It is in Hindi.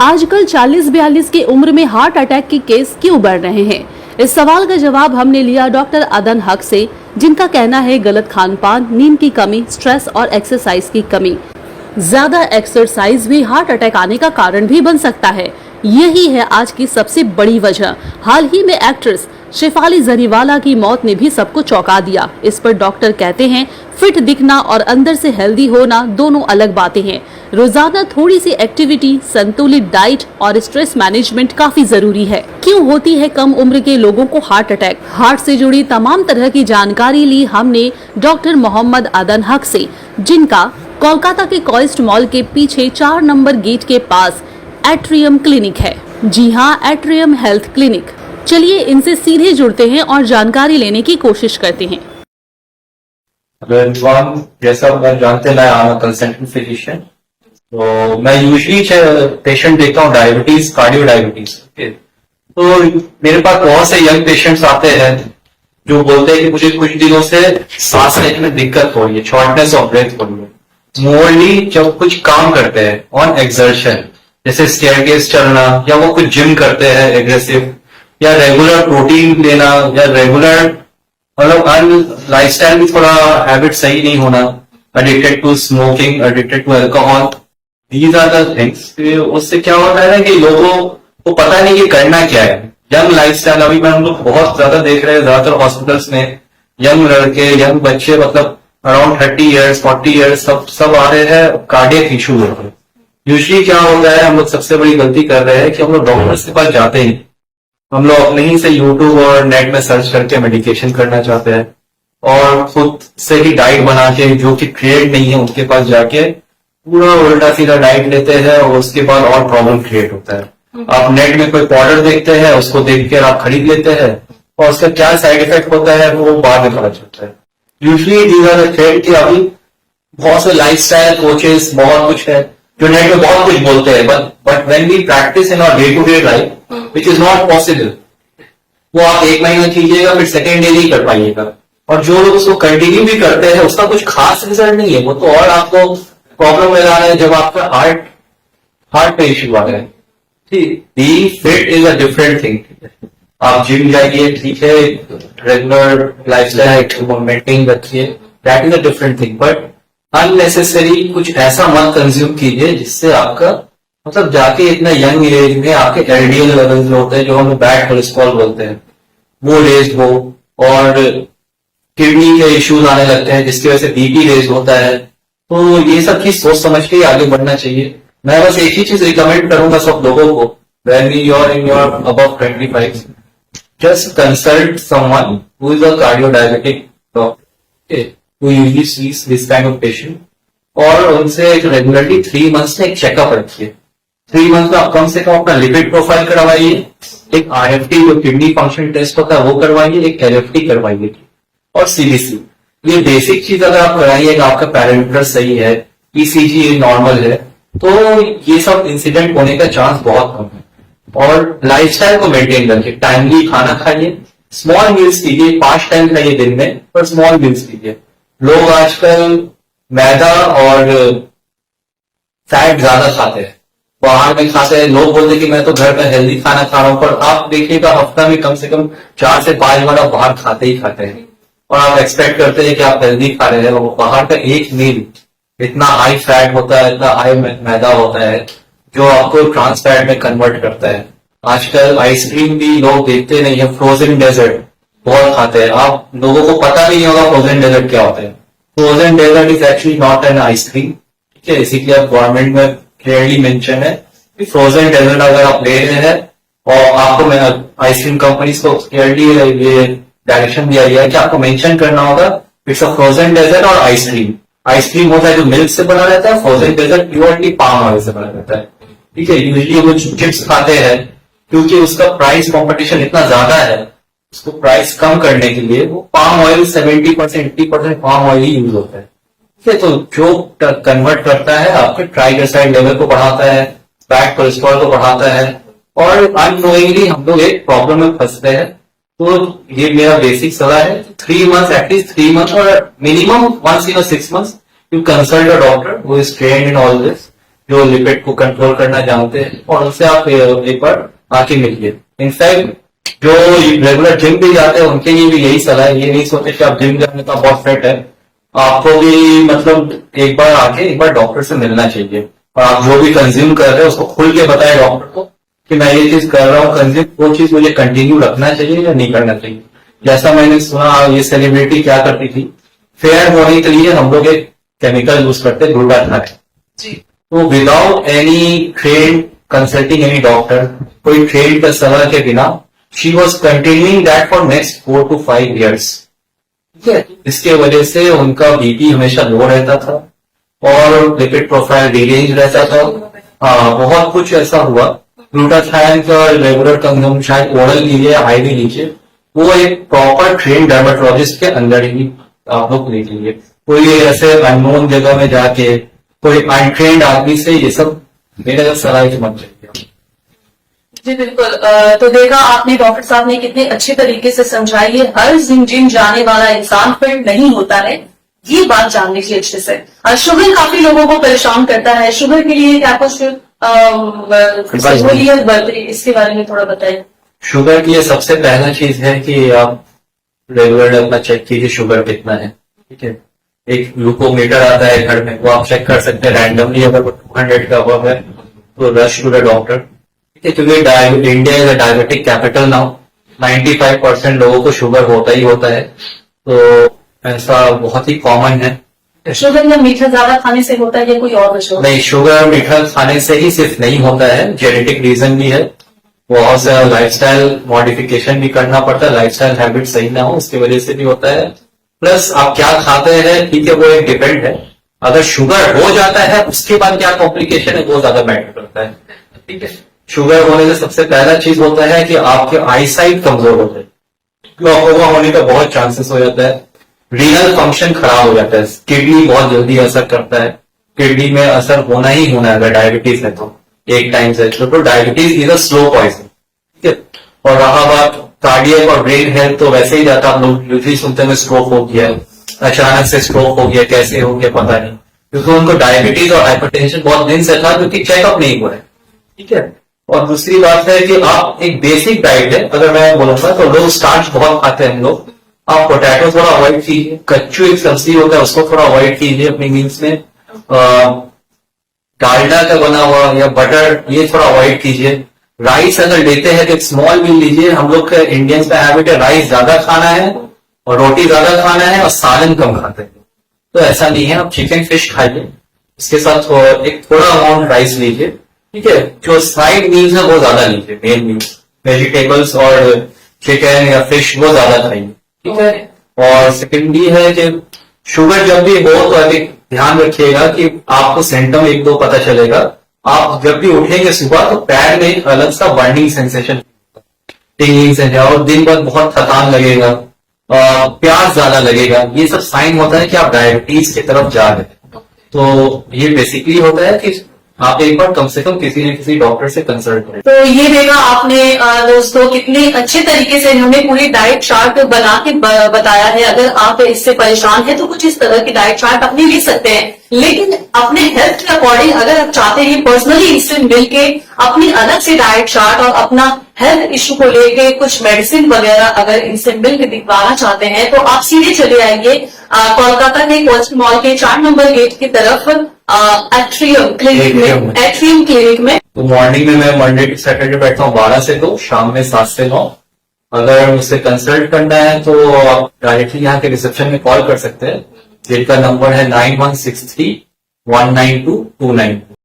आजकल 40-42 की उम्र में हार्ट अटैक के केस क्यों बढ़ रहे हैं? इस सवाल का जवाब हमने लिया डॉक्टर अदन हक से, जिनका कहना है गलत खान पान, नींद की कमी, स्ट्रेस और एक्सरसाइज की कमी। ज्यादा एक्सरसाइज भी हार्ट अटैक आने का कारण भी बन सकता है। यही है आज की सबसे बड़ी वजह। हाल ही में एक्ट्रेस शेफाली जरीवाला की मौत ने भी सबको चौंका दिया। इस पर डॉक्टर कहते हैं फिट दिखना और अंदर से हेल्दी होना दोनों अलग बातें हैं। रोजाना थोड़ी सी एक्टिविटी, संतुलित डाइट और स्ट्रेस मैनेजमेंट काफी जरूरी है। क्यों होती है कम उम्र के लोगों को हार्ट अटैक? हार्ट से जुड़ी तमाम तरह की जानकारी ली हमने डॉक्टर मोहम्मद अदन हक से, जिनका कोलकाता के कॉइस्ट मॉल के पीछे 4 नंबर गेट के पास एट्रियम क्लिनिक है। जी हाँ, एट्रियम हेल्थ क्लिनिक। चलिए इनसे सीधे जुड़ते हैं और जानकारी लेने की कोशिश करते हैं। जैसा मैं जानते हैं, मैं आई एम कंसल्टेंट फिजिशियन। तो मैं यूजली पेशेंट देखता हूँ डायबिटीज, कार्डियो डायबिटीज। तो मेरे पास बहुत से यंग पेशेंट्स आते हैं जो बोलते हैं कि मुझे कुछ दिनों से सांस लेने में दिक्कत हो रही है, शॉर्टनेस ऑफ ब्रेथ हो रही है। मोरली जब कुछ काम करते हैं ऑन एक्सर्शन, जैसे स्टेयरकेस चलना, या वो कुछ जिम करते हैं एग्रेसिव, या रेगुलर प्रोटीन लेना, या रेगुलर मतलब लाइफस्टाइल भी थोड़ा हैबिट सही नहीं होना, addicted to smoking, addicted to alcohol, these are the things. उससे क्या होता है ना कि लोगों को पता नहीं कि करना क्या है। यंग लाइफस्टाइल अभी मैं हम लोग बहुत ज्यादा देख रहे हैं, ज्यादातर हॉस्पिटल्स में यंग लड़के, यंग बच्चे, मतलब अराउंड 30 ईयर्स 40 ईयर्स सब आ रहे हैं कार्डियक इशू होते हैं। यूजली क्या होता है, हम लोग सबसे बड़ी गलती कर रहे हैं कि हम लोग डॉक्टर्स के पास जाते हैं, हम लोग अपने ही से यूट्यूब और नेट में सर्च करके मेडिकेशन करना चाहते हैं, और खुद से ही डाइट बना के, जो कि ट्रेंड नहीं है उनके पास जाके पूरा उल्टा सीधा डाइट लेते हैं, और उसके बाद और प्रॉब्लम क्रिएट होता है। आप नेट में कोई पाउडर देखते हैं, उसको देख कर आप खरीद लेते हैं, और उसका क्या साइड इफेक्ट होता है वो बाद में पता चलता है। Usually these are the trend कि अभी बहुत से लाइफस्टाइल कोचेस, बहुत कुछ है जो नेट में बहुत कुछ बोलते हैं, but when we practice in our day to day life which is not possible, वो आप 1 महीना कीजिएगा फिर सेकेंड डे नहीं कर पाइएगा, और जो लोग उसको कंटिन्यू भी करते हैं उसका कुछ खास रिजल्ट नहीं है, वो तो और आपको प्रॉब्लम में ला रहे हैं जब आपका हार्ट पे इश्यू आ रहा है। Being fit is a different thing. आप जिम जाइए, ठीक है, रेगुलर लाइफस्टाइल मेंटेन रखिए, that is a different thing, but unnecessary कुछ ऐसा मत कंज्यूम कीजिए जिससे आपका मतलब जाके इतना यंग एज में आपके एलडीएल लेवल्स होते हैं, जो हम बैड कोलेस्ट्रॉल बोलते हैं, वो रेज हो, और किडनी के इश्यूज आने लगते हैं जिसकी वजह से बीपी रेज होता है। तो ये सब चीज सोच समझ के आगे बढ़ना चाहिए। मैं बस एक ही चीज रिकमेंड करूंगा सब लोगों को, when you are in your above 25, just consult someone who is a cardio-diabetic doctor who usually sees this kind of patient, और उनसे रेगुलरली 3 मंथ्स में एक चेकअप रखिए। 3 मंथ में आप कम से कम अपना लिपिड प्रोफाइल करवाइए, एक आरएफटी जो किडनी फंक्शन टेस्ट होता है वो करवाइए, एक एलएफटी करवाइए, और सीबीसी। ये बेसिक चीज अगर आप कराइएगा, आपका पैरामीटर सही है, ईसीजी नॉर्मल है, तो ये सब इंसिडेंट होने का चांस बहुत कम है। और लाइफस्टाइल को मेंटेन रखिए, टाइमली खाना खाइए, स्मॉल मील्स कीजिए, 5 टाइम खाइए दिन में, पर स्मॉल मील्स कीजिए। लोग आजकल मैदा और फैट ज्यादा खाते हैं, बाहर में खाते हैं। लोग बोलते हैं कि मैं तो घर में हेल्दी खाना खा रहा हूं, पर आप देखिएगा हफ्ता में कम से कम 4 से 5 बार आप बाहर खाते ही खाते हैं, और आप एक्सपेक्ट करते हैं कि आप हेल्दी खा रहे हैं। वो बाहर का एक मील इतना हाई फैट होता है, इतना हाई मैदा होता है, जो आपको ट्रांस फैट में कन्वर्ट करता है। आजकल आइसक्रीम भी लोग देखते नहीं है, फ्रोजन डेजर्ट बहुत खाते हैं। आप लोगों को पता नहीं होगा फ्रोजन डेजर्ट क्या होता है। Frozen dessert is actually not an ice cream, ठीक है, इसीलिए अब गवर्नमेंट में क्लियरली मेंशन है कि फ्रोजन डेजर्ट अगर आप ले रहे हैं, और आपको आइसक्रीम कंपनीज को क्लियरली ये डायरेक्शन दिया गया है कि आपको मेंशन करना होगा इट्स अ फ्रोजन डेजर्ट और आइसक्रीम। आइसक्रीम होता है जो मिल्क से बना रहता है, frozen dessert purely palm oil से बना रहता है, ठीक है। यूजली वो चिप्स खाते हैं क्योंकि उसका प्राइस कंपटीशन इतना ज्यादा है, उसको प्राइस कम करने के लिए वो पाम ऑयल 70% 80% पाम ऑयल ही यूज होता है, ठीक है। तो जो कन्वर्ट करता है आपके ट्राइग्लिसराइड लेवल को बढ़ाता है, बैड कोलेस्ट्रॉल को बढ़ाता है, और अननोइंगली हम लोग एक प्रॉब्लम में फंसते हैं। तो ये मेरा बेसिक सलाह है, 3 मंथ्स, एटलीस्ट 3 मंथ्स, और minimum 1 in 6 months you consult a doctor who is trained in all this, जो लिपिड को कंट्रोल करना जानते हैं, और उनसे आप एक बार आके मिलिए। इनफैक्ट जो रेगुलर जिम भी जाते हैं उनके लिए भी यही सलाह है, ये नहीं सोचे कि आप जिम जाने का बहुत फिट है, आपको भी मतलब एक बार डॉक्टर से मिलना चाहिए, और आप जो भी कंज्यूम कर रहे हैं उसको खुल के बताए डॉक्टर को कि मैं ये चीज कर रहा हूँ कंज्यूम, वो चीज मुझे कंटिन्यू रखना चाहिए या नहीं करना चाहिए। जैसा मैंने सुना ये सेलिब्रिटी क्या करती थी, फेयर होने के लिए हम लोग एक केमिकल यूज करते ग्लूटाथाइन, तो without any train consulting any doctor, कोई ट्रेन का सलाह के बिना she was continuing that for next 4 to 5 years। ठीक है, इसके वजह से उनका बीपी हमेशा लो रहता था और लिपिड प्रोफाइल रिलेंज रहता था। हाँ, बहुत कुछ ऐसा हुआ। ग्लूटाथाइन का रेगुलर कंजम्पशन ओरल लीजिए, आईवी लीजिए, वो एक प्रॉपर ट्रेन डर्मेटोलॉजिस्ट के अंदर ही आप लोग ले लीजिए। कोई ऐसे अननोन जगह में जाके कोई अनट्रेन्ड आदमी से ये सब मेरा सलाह की मत चाहिए। जी बिल्कुल। तो देखा आपने डॉक्टर साहब ने कितने अच्छे तरीके से समझाई है, हर जिम जाने वाला इंसान फिट नहीं होता है, ये बात जान लीजिए अच्छे से। शुगर काफी लोगों को परेशान करता है, शुगर के लिए क्या कुछ सहूलियत बरत रही है, इसके बारे में थोड़ा बताएं। शुगर की ये सबसे पहला चीज है कि आप रेगुलर अपना चेक कीजिए शुगर कितना है। ठीक है, एक ग्लूकोमीटर आता है घर में, वो आप चेक कर सकते हैं रैंडमली, अगर वो 200 का हुआ है तो रश टू द डॉक्टर। ठीक है, क्योंकि India is a diabetic capital now, 95% लोगों को शुगर होता ही होता है, तो ऐसा बहुत ही कॉमन है। शुगर या मीठा ज्यादा खाने से होता है या कोई और वजह? नहीं, शुगर मीठा खाने से ही सिर्फ नहीं होता है, जेनेटिक रीजन भी है, बहुत सा लाइफस्टाइल मॉडिफिकेशन भी करना पड़ता है, लाइफस्टाइल हैबिट सही ना हो उसकी वजह से भी होता है। प्लस आप क्या खाते हैं, ठीक है, वो एक डिपेंड है। अगर शुगर हो जाता है उसके बाद क्या कॉम्प्लिकेशन है वो ज्यादा मैटर करता है। ठीक है, शुगर होने से सबसे पहला चीज होता है कि आपके आई साइट कमजोर हो जाए, ग्लूकोमा होने का बहुत चांसेस हो जाता है, रीनल फंक्शन खराब हो जाता है, किडनी बहुत जल्दी असर करता है, किडनी में असर होना ही होना है अगर डायबिटीज है तो एक टाइम से। तो diabetes is a slow poison. ठीक है, और रहा बात कार्डियक और ब्रेन हेल्थ, तो वैसे ही जाता, हम लोग यूजली सुनते हैं स्ट्रोक हो गया, अचानक से स्ट्रोक हो गया, कैसे हो गया पता नहीं, क्योंकि उनको डायबिटीज और हाइपरटेंशन बहुत दिन से था क्योंकि चेकअप नहीं हुआ है। ठीक है, और दूसरी बात है कि आप एक बेसिक डाइट है, अगर मैं बोलूंगा तो लोग स्टार्च बहुत खाते हैं हम लोग, आप पोटैटो थोड़ा अवॉइड कीजिए, कच्चू एक सब्जी होता है उसको थोड़ा अवॉइड कीजिए अपनी मील्स में, डालडा का बना हुआ या बटर ये थोड़ा अवॉइड कीजिए। राइस अगर लेते हैं तो एक स्मॉल मील लीजिए, हम लोग का इंडियंस का हैबिट है राइस ज्यादा खाना है और रोटी ज्यादा खाना है और सालन कम खाते हैं, तो ऐसा नहीं है, आप चिकन फिश खाइए, इसके साथ एक थोड़ा अमाउंट राइस लीजिए। ठीक है, जो साइड मील्स है वो ज्यादा लीजिए, मेन मील्स वेजिटेबल्स और चिकन या फिश वो ज्यादा खाइए। ठीक है, और सेकेंडली है कि शुगर जब भी हो तो अधिक ध्यान रखिएगा कि आपको सिम्टम 1-2 पता चलेगा, आप जब भी उठेंगे सुबह तो पैर में एक अलग सा बर्निंग सेंसेशन, टिंगलिंग सेंसेशन, और दिन भर बहुत थकान लगेगा, प्यास ज्यादा लगेगा, ये सब साइन होता है कि आप डायबिटीज की तरफ जा रहे हैं। तो ये बेसिकली होता है कि आप एक बार कम से कम किसी न किसी डॉक्टर से कंसल्ट करें। तो ये देखा आपने दोस्तों कितने अच्छे तरीके से हमें पूरी डाइट चार्ट बना के बताया है। अगर आप इससे परेशान हैं तो कुछ इस तरह की डाइट चार्ट अपनी ले सकते हैं, लेकिन अपने हेल्थ के अकॉर्डिंग अगर आप चाहते हैं पर्सनली इससे मिलके अपनी अलग से डाइट चार्ट और अपना हेल्थ इश्यू को लेके कुछ मेडिसिन वगैरह अगर इनसे मिलकर दिखवाना चाहते हैं तो आप सीधे चले आइए कोलकाता के कोस्ट मॉल के 4 नंबर गेट की तरफ एट्रियम क्लिनिक में। तो मॉर्निंग में मैं मंडे टू सैटरडे बैठता हूँ 12 से 2, शाम में 7 से 9। अगर मुझसे कंसल्ट करना है तो आप डायरेक्टली यहाँ के रिसेप्शन में कॉल कर सकते हैं, जिनका नंबर है 9163 192 292।